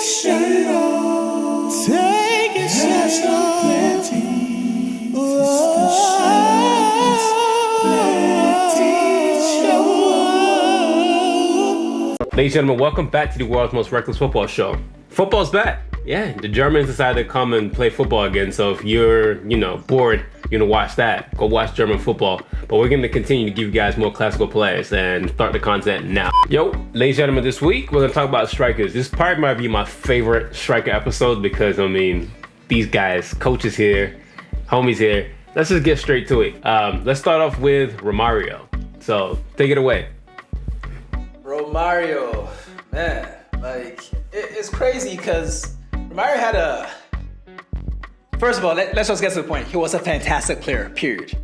shirt off. Take your shirt off. Plenty. Ladies and gentlemen, welcome back to the world's most reckless football show. Football's back. Yeah, the Germans decided to come and play football again. So if you're, bored, you're gonna watch that. Go watch German football. But we're gonna continue to give you guys more classical players and start the content now. Yo, ladies and gentlemen, this week we're gonna talk about strikers. This probably might be my favorite striker episode because these guys, coaches here, homies here. Let's just get straight to it. Let's start off with Romario. So take it away. Romario, man, it's crazy because Romario had first of all, let's just get to the point. He was a fantastic player, period.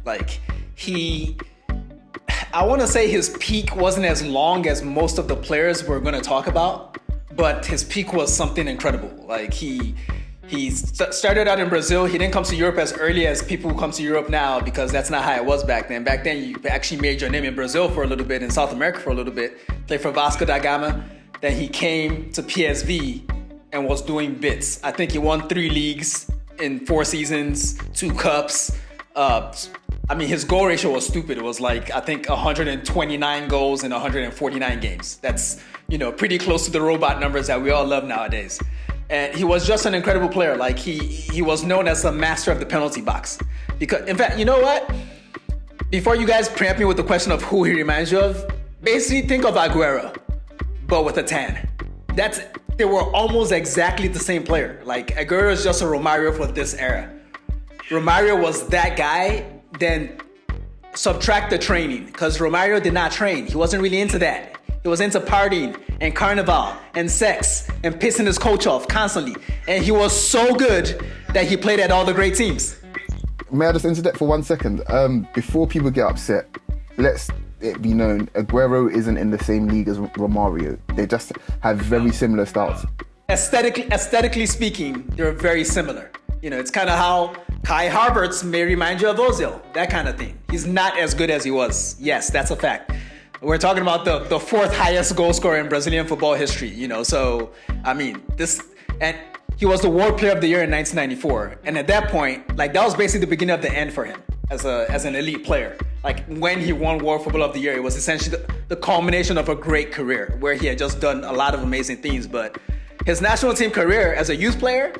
I want to say his peak wasn't as long as most of the players we're going to talk about, but his peak was something incredible. He started out in Brazil. He didn't come to Europe as early as people who come to Europe now because that's not how it was back then. Back then, you actually made your name in Brazil for a little bit, in South America for a little bit, played for Vasco da Gama. Then he came to PSV and was doing bits. I think he won 3 leagues in 4 seasons, 2 cups. His goal ratio was stupid. It was I think 129 goals in 149 games. That's, pretty close to the robot numbers that we all love nowadays. And he was just an incredible player. He was known as a master of the penalty box. Because, in fact, you know what? Before you guys preempt me with the question of who he reminds you of, basically think of Aguero, but with a tan. They were almost exactly the same player. Aguero is just a Romario for this era. Romario was that guy, then subtract the training, because Romario did not train. He wasn't really into that. He was into partying and carnival and sex and pissing his coach off constantly. And he was so good that he played at all the great teams. May I just interject for 1 second? Before people get upset, let's it be known, Aguero isn't in the same league as Romario. They just have very similar styles. Aesthetically speaking, they're very similar. It's kind of how Kai Havertz may remind you of Ozil, that kind of thing. He's not as good as he was. Yes, that's a fact. We're talking about the 4th highest goal scorer in Brazilian football history, and he was the World Player of the Year in 1994. And at that point, that was basically the beginning of the end for him as an elite player. When he won World Football of the Year, it was essentially the culmination of a great career where he had just done a lot of amazing things. But his national team career as a youth player,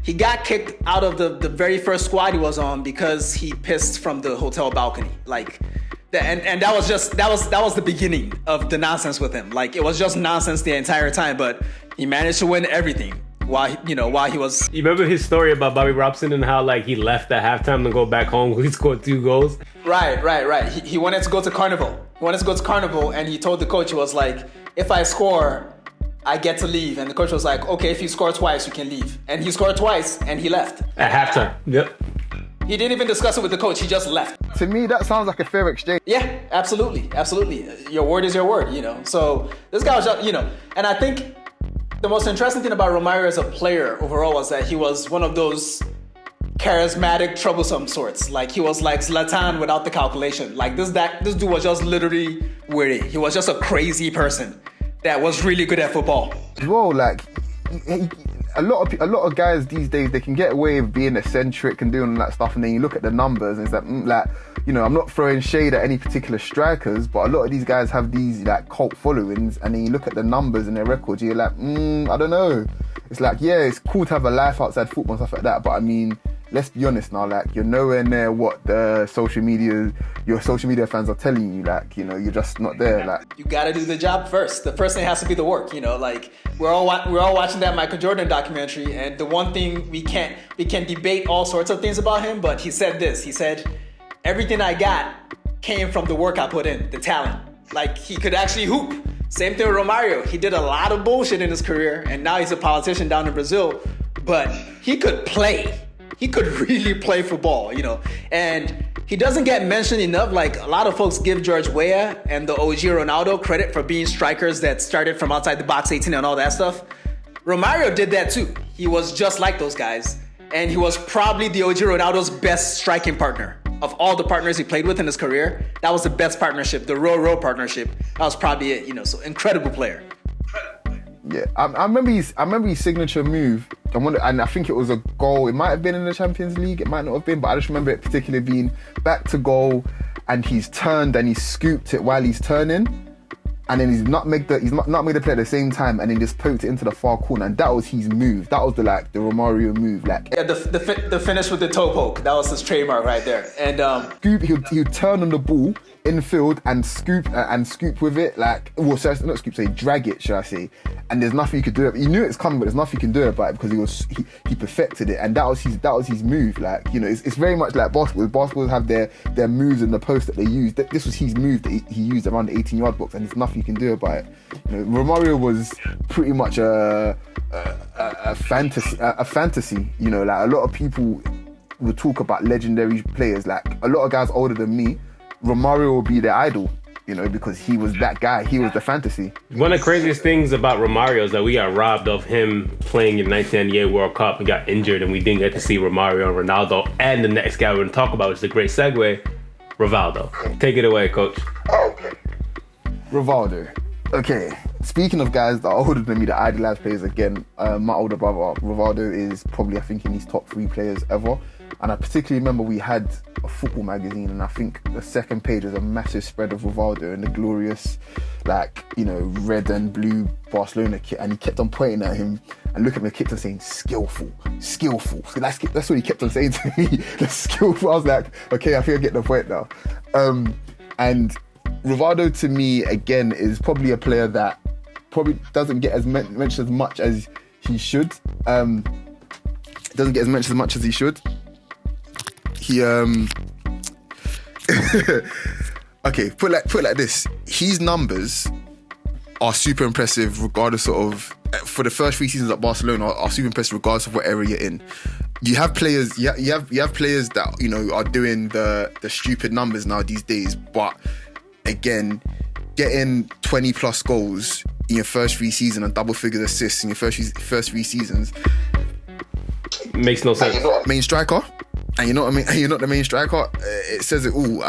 he got kicked out of the very first squad he was on because he pissed from the hotel balcony. And that was the beginning of the nonsense with him. It was just nonsense the entire time, but he managed to win everything while he was. You remember his story about Bobby Robson and how he left at halftime to go back home when he scored 2 goals? Right. He wanted to go to Carnival. And he told the coach, he was if I score, I get to leave. And the coach was like, okay, if you score twice, you can leave. And he scored twice and he left. At halftime, yep. He didn't even discuss it with the coach. He just left. To me, that sounds like a fair exchange. Yeah, absolutely. Your word is your word, So this guy was just, and I think the most interesting thing about Romario as a player overall was that he was one of those charismatic, troublesome sorts. He was like Zlatan without the calculation. This dude was just literally weird. He was just a crazy person that was really good at football. Well, a lot of guys these days, they can get away with being eccentric and doing all that stuff, and then you look at the numbers and it's I'm not throwing shade at any particular strikers, but a lot of these guys have these cult followings, and then you look at the numbers and their records, you're I don't know. It's it's cool to have a life outside football and stuff like that, but let's be honest now, you're nowhere near what your social media fans are telling you, you're just not there, You gotta do the job first. The first thing has to be the work, we're all watching that Michael Jordan documentary, and the one thing we can debate all sorts of things about him, but he said this, he said, everything I got came from the work I put in, the talent. He could actually hoop. Same thing with Romario. He did a lot of bullshit in his career, and now he's a politician down in Brazil, but he could play. He could really play football, and he doesn't get mentioned enough. A lot of folks give George Weah and the OG Ronaldo credit for being strikers that started from outside the box 18 and all that stuff. Romario did that too. He was just like those guys, and he was probably the OG Ronaldo's best striking partner. Of all the partners he played with in his career, that was the best partnership, the row partnership. That was probably it, so incredible player. Yeah, I remember his signature move. And I think it was a goal. It might have been in the Champions League. It might not have been, but I just remember it particularly being back to goal, and he's turned and he's scooped it while he's turning, and then he's not made the play at the same time, and then just poked it into the far corner, and that was his move. That was the Romario move. Like, Yeah, the finish with the toe poke. That was his trademark right there. And scoop. He'll turn on the ball infield and scoop with it. Like, well, sorry, not scoop, say drag it, should I say? And there's nothing you could do. You knew it's coming, but there's nothing you can do about it because he perfected it, and that was his move. Like, you know, it's very much like basketball. Basketball have their moves in the post that they use. This was his move that he used around the 18-yard box, and there's nothing you can do about it. You know, Romario was pretty much a fantasy. You know, like a lot of people will talk about legendary players. Like a lot of guys older than me, Romario will be their idol, you know, because he was that guy. He was the fantasy. One of the craziest things about Romario is that we got robbed of him playing in the 1998 World Cup. He got injured and we didn't get to see Romario and Ronaldo. And the next guy we're going to talk about, which is a great segue, Rivaldo. Take it away, Coach. Okay. Rivaldo. Okay. Speaking of guys that are older than me, that idolize players again, my older brother, Rivaldo, is probably, I think, in his top 3 players ever. And I particularly remember we had a football magazine, and I think the second page was a massive spread of Rivaldo in the glorious, like, you know, red and blue Barcelona kit, and he kept on pointing at him and looking at the kit and saying, skillful. So that's what he kept on saying to me, the skillful. I was like, okay, I think I get the point now. And Rivaldo, to me, again, is probably a player that probably doesn't get as mentioned as much as he should. Doesn't get as mentioned as much as he should. He okay, put it like this. His numbers are super impressive regardless of, for the first 3 seasons at Barcelona are super impressive regardless of what area you're in. You have players you have players that, you know, are doing the stupid numbers now these days, but again, getting 20 plus goals in your first 3 seasons and double figure assists in your first 3 seasons makes no sense. Main striker, and you're not the main striker. It says it all.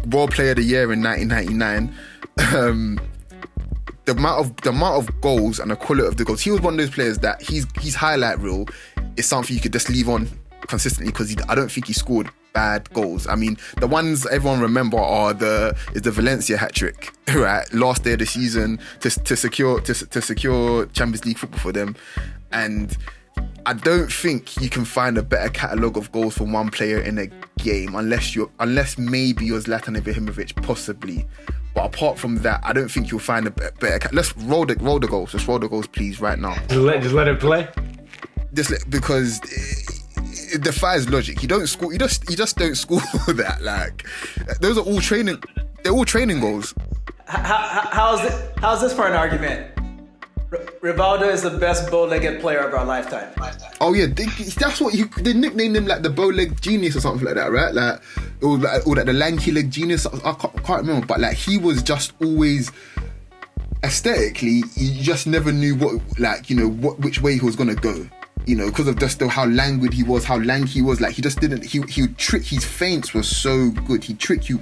World Player of the Year in 1999. The amount of goals and the quality of the goals. He was one of those players that his highlight reel is something you could just leave on consistently, because I don't think he scored bad goals. I mean, the ones everyone remember is the Valencia hat trick, right? Last day of the season to secure Champions League football for them, and I don't think you can find a better catalogue of goals from one player in a game unless maybe you're Zlatan Ibrahimovic, possibly. But apart from that, I don't think you'll find a better. Let's roll the goals. Just roll the goals, please, right now. Just let it play. Because it defies logic. You don't score. You just don't score that. Like, those are all training. They're all training goals. How's this for an argument? Rivaldo is the best bow-legged player of our lifetime. Oh yeah, that's what they nicknamed him, like the bow-legged genius or something like that, right? Like, or like the lanky leg genius. I can't remember, but like he was just always aesthetically. You just never knew which way he was gonna go. You know, because of just how languid he was, how lanky he was. Like, he just didn't. He would trick. His feints were so good. He'd trick you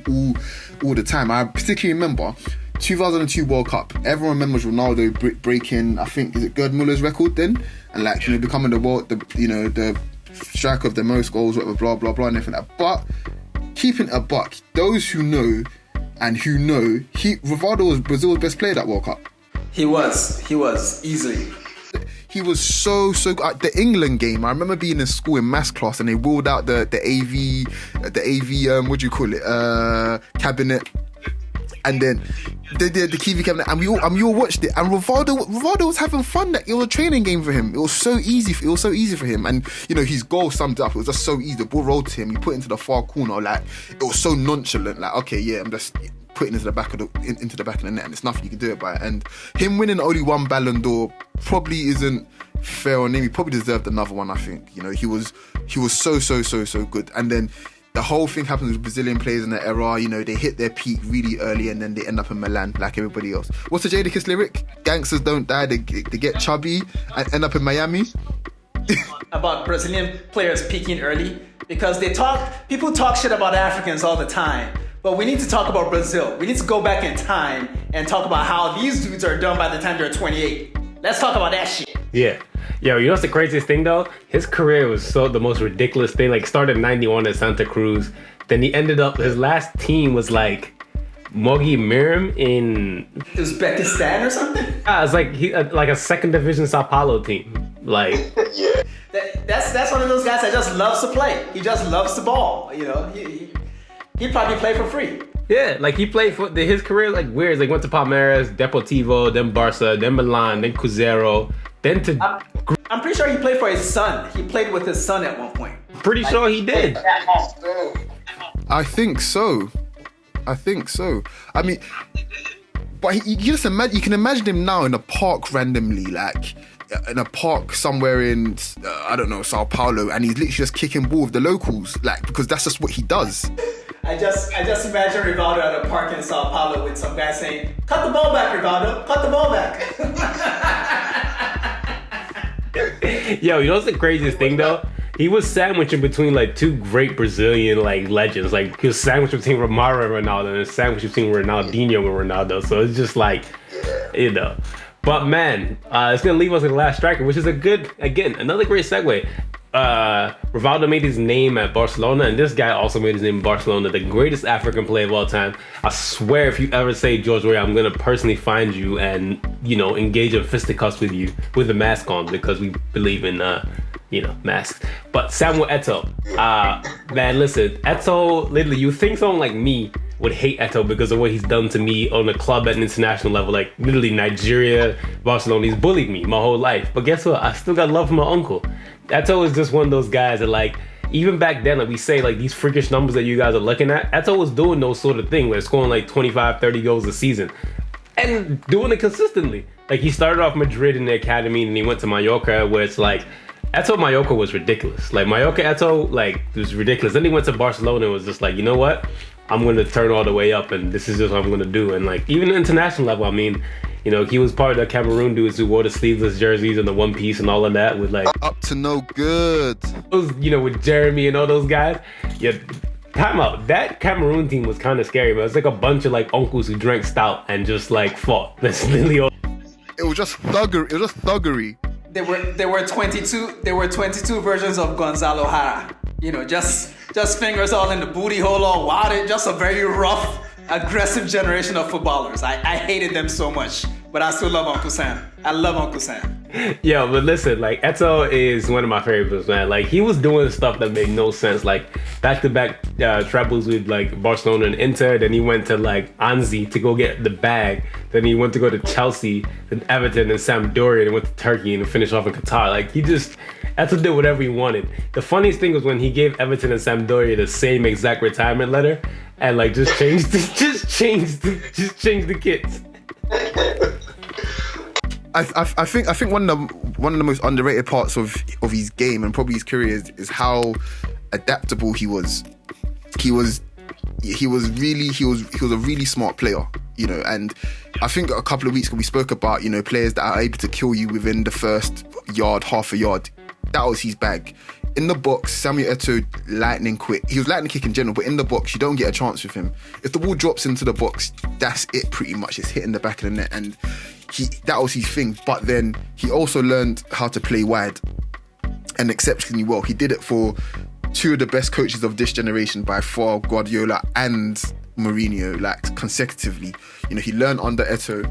all the time. I particularly remember 2002 World Cup. Everyone remembers Ronaldo breaking, I think, is it Gerd Muller's record then, and like, you know, becoming the striker of the most goals, whatever, blah blah blah, and everything like that. But keeping a buck, those who know Rivaldo was Brazil's best player that World Cup. He was easily. He was so good. At the England game, I remember being in school in maths class, and they wheeled out the AV what do you call it, cabinet, and then they did the TV cabinet, and we all watched it. And Rivaldo was having fun. That it was a training game for him. It was so easy for him. And you know, his goal summed it up. It was just so easy. The ball rolled to him. He put it into the far corner. Like, it was so nonchalant. Like, okay, yeah, I'm just putting into the back of the net, and it's nothing you can do about it. And him winning only one Ballon d'Or probably isn't fair on him. He probably deserved another one, I think. You know, he was so good. And then the whole thing happens with Brazilian players in the era. You know, they hit their peak really early, and then they end up in Milan like everybody else. What's the Jadakiss lyric? Gangsters don't die, they get chubby and end up in Miami. About Brazilian players peaking early, because people talk shit about Africans all the time. But we need to talk about Brazil. We need to go back in time and talk about how these dudes are done by the time they're 28. Let's talk about that shit. Yeah. Yo, you know what's the craziest thing though? His career was the most ridiculous thing. Like started in 91 at Santa Cruz. Then he ended up, his last team was like Mogi Mirim in Uzbekistan or something? it's like like a second division Sao Paulo team. Like Yeah. That's one of those guys that just loves to play. He just loves the ball. You know, he probably play for free. yeah, like he played for his career like weird. Like went to Palmeiras, Deportivo, then Barca, then Milan, then Cruzeiro, then to I'm pretty sure he played for his son. He played with his son at one point. pretty sure he did. I think so. I mean, but you can imagine him now in a park randomly, like in a park somewhere in I don't know, Sao Paulo, and he's literally just kicking ball with the locals, like, because that's just what he does. I just imagine Rivaldo at a park in Sao Paulo with some guy saying, "Cut the ball back, Rivaldo. Cut the ball back." Yo, you know what's the craziest thing though? He was sandwiched in between like two great Brazilian like legends. Like he was sandwiched between Romario and Ronaldo, and sandwiched between Ronaldinho and Ronaldo. So it's just like, you know. But man, it's gonna leave us with the last striker, which is another great segue. Rivaldo made his name at Barcelona, and this guy also made his name in Barcelona, the greatest African player of all time. I swear, if you ever say George Weah, I'm gonna personally find you and, you know, engage in fisticuffs with you with the mask on, because we believe in masks. But Samuel Eto'o, man, listen, Eto'o, literally, you think someone like me would hate Eto'o because of what he's done to me on the club at an international level, like literally Nigeria, Barcelona. He's bullied me my whole life. But guess what? I still got love for my uncle. Eto'o is just one of those guys that, like, even back then, like we say, like these freakish numbers that you guys are looking at, Eto'o was doing those sort of things, where scoring like 25, 30 goals a season and doing it consistently. Like he started off Madrid in the academy, and he went to Mallorca, where it's like, Eto'o Mallorca was ridiculous. Like Mallorca Eto'o, like, it was ridiculous. Then he went to Barcelona and was just like, you know what? I'm going to turn all the way up, and this is just what I'm going to do. And like, even at international level, I mean, you know, he was part of the Cameroon dudes who wore the sleeveless jerseys and the one piece and all of that with like Up to no good. those, you know, with Jeremy and all those guys. Yeah, time out. That Cameroon team was kind of scary, but it's like a bunch of like uncles who drank stout and just like fought. That's literally all. It was just thuggery. There were 22 versions of Gonzalo Jara. You know, just fingers all in the booty hole, all wide. Just a very rough, aggressive generation of footballers. I hated them so much, but I still love Uncle Sam. I love Uncle Sam. Yo, but listen, like Eto'o is one of my favorites, man. Like he was doing stuff that made no sense, like back-to-back trebles with like Barcelona and Inter. Then he went to like Anzi to go get the bag. Then he went to go to Chelsea, then Everton, and Sampdoria, and went to Turkey and finished off in Qatar. Like Eto'o did whatever he wanted. The funniest thing was when he gave Everton and Sampdoria the same exact retirement letter, and like just changed the kits. I think one of the most underrated parts of his game and probably his career is how adaptable he was. He was a really smart player, you know. And I think a couple of weeks ago we spoke about, you know, players that are able to kill you within the first yard, half a yard. That was his bag. In the box, Samuel Eto'o, lightning quick. He was lightning quick in general, but in the box, you don't get a chance with him. If the ball drops into the box, that's it pretty much. It's hitting the back of the net, and that was his thing. But then he also learned how to play wide, and exceptionally well. He did it for two of the best coaches of this generation by far, Guardiola and Mourinho, like consecutively. You know, he learned under Eto'o.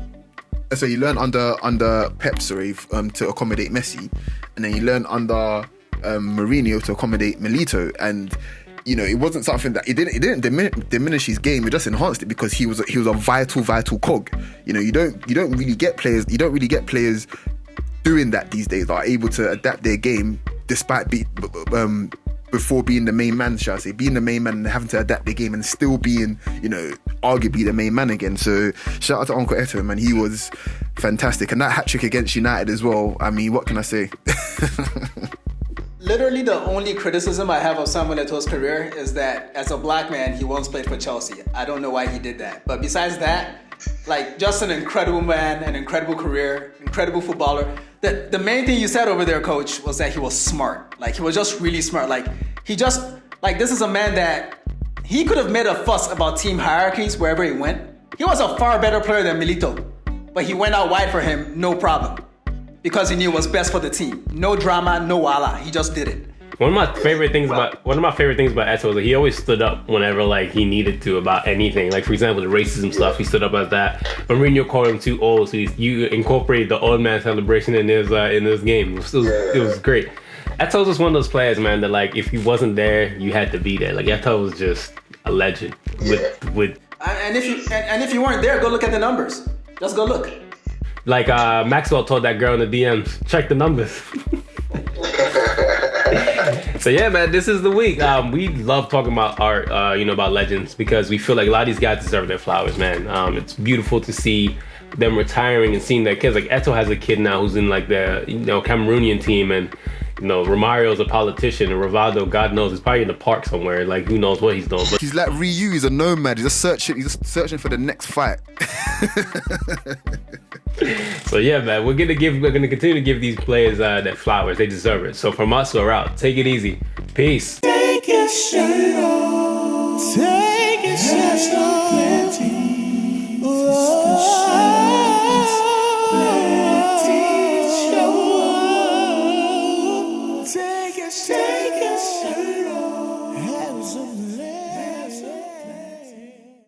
So he learned under Pep, to accommodate Messi, and then he learned under Mourinho to accommodate Milito. And you know, it wasn't something that it didn't diminish his game. It just enhanced it, because he was a vital cog. You know, you don't really get players doing that these days, that are able to adapt their game despite before being the main man, shall I say, being the main man and having to adapt their game and still being, you know, arguably the main man again. So shout out to Uncle Eto'o, man. He was fantastic. And that hat-trick against United as well. I mean, what can I say? Literally, the only criticism I have of Samuel Eto'o's career is that as a black man, he once played for Chelsea. I don't know why he did that. But besides that, like, just an incredible man, an incredible career, incredible footballer. The main thing you said over there, Coach, was that he was smart. Like, he was just really smart. Like, this is a man that he could have made a fuss about team hierarchies wherever he went. He was a far better player than Milito, but he went out wide for him, no problem. because he knew it was best for the team. No drama, no wala. He just did it. One of my favorite things about Eto'o is that he always stood up whenever like he needed to about anything. Like for example, the racism stuff, he stood up as that. Mourinho called him too old, so you incorporated the old man celebration in his game. It was great. Eto'o was one of those players, man, that like if he wasn't there, you had to be there. Like Eto'o was just a legend. And if you weren't there, go look at the numbers. Just go look. Like Maxwell told that girl in the DMs, check the numbers. So yeah, man, this is the week. We love talking about art, about legends, because we feel like a lot of these guys deserve their flowers, man. It's beautiful to see them retiring and seeing their kids. Like Eto'o has a kid now who's in like the Cameroonian team, and Romario's a politician, and Rivaldo, God knows, is probably in the park somewhere. Like who knows what he's doing. But he's like Ryu. He's a nomad. He's just searching for the next fight. So yeah, man, we're gonna continue to give these players their flowers. They deserve it. So from us, we're out. Take it easy. Peace. Take your shirt off. Take your shirt off. Plenty. Take your shirt off.